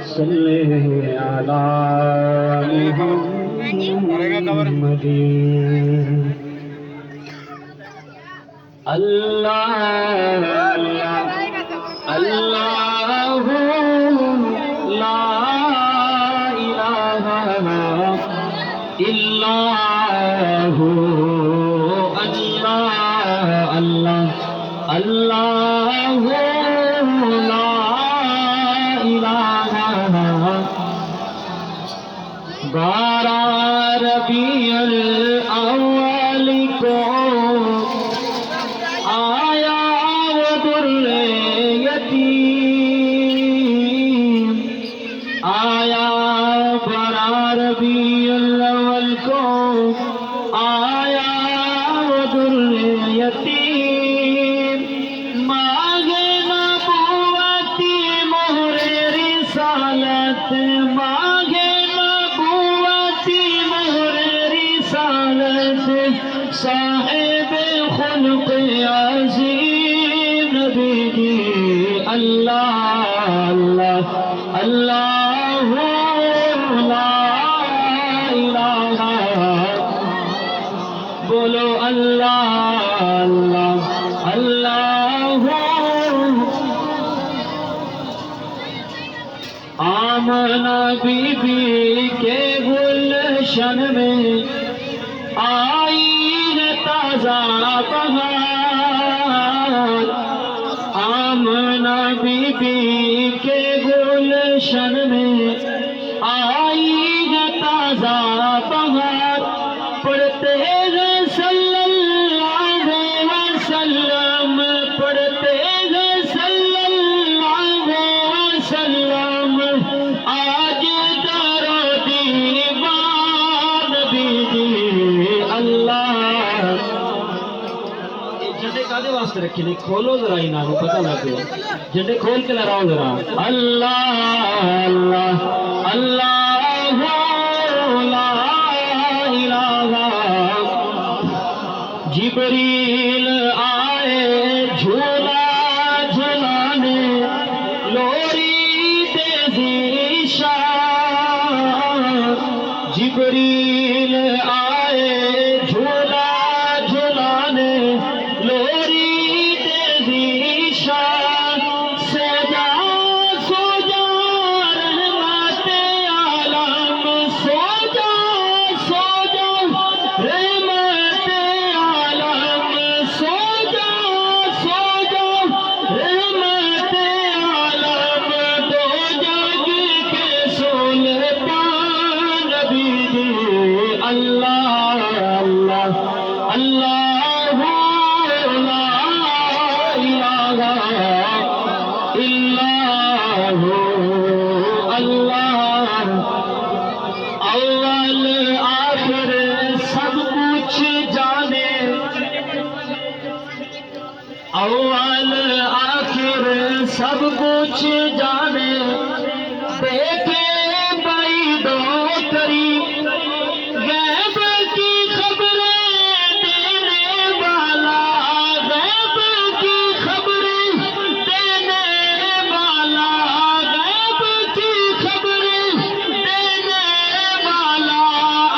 صلی علی محمد اللہ اللہ لا الہ الا ہو اللہ اللہ اللہ لا بارہ ربیع الاول کو آیا وہ در یتیم آیا بارہ ربیع الاول کو آیا وہ در یتیم مانگے نبوتی مہر رسالت مانگے صاحب خلق عظیم نبی جی اللہ اللہ اللہ لا الہ بولو اللہ اللہ اللہ آمنہ بی بی کے گلشن میں آئی تازہ بہار آمنہ بی بی کے گلشن میں آئی تازہ بہار پڑھتے ہیں صلی اللہ علیہ وسلم پڑھتے ہیں صلی اللہ علیہ وسلم آج در و دیوار نبی جی اللہ جھنڈے کادے واسطے رکھے نہیں کھولو ذرا ہی نام پتہ لگے جھنڈے کھول کے لہراؤ ذرا اللہ اللہ اللہ لا الہ جبریل آئے جھولا جھلانے لوری تیزی شان جبریل آئے جھولا جھلانے لوری تیزی شان سوجا سوجا رحمت عالم سوجا سوجا رحمت عالم سوجا سوجا رحمت عالم دو جگ کے سلطان نبی جی اللہ اللہ اللہ لا الہ الا ہو اللہ اول آخر سب کچھ جانے اول آخر سب کچھ جانے دیکھے بعیدوں قریب غیب کی خبریں دینے والا غیب کی خبریں دینے والا غیب کی خبریں دینے والا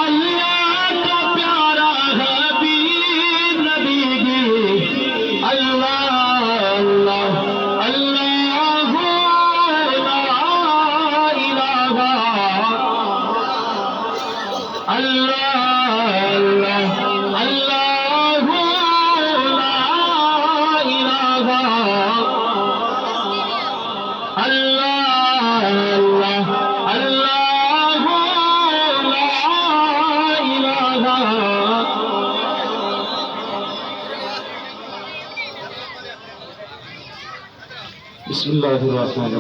اللہ کا پیارا حبیب نبی جی اللہ اللہ اللہ لا الہ اللہ اللہ اللہ اللہ اللہ لا الہ بسم اللہ الرحمن الرحیم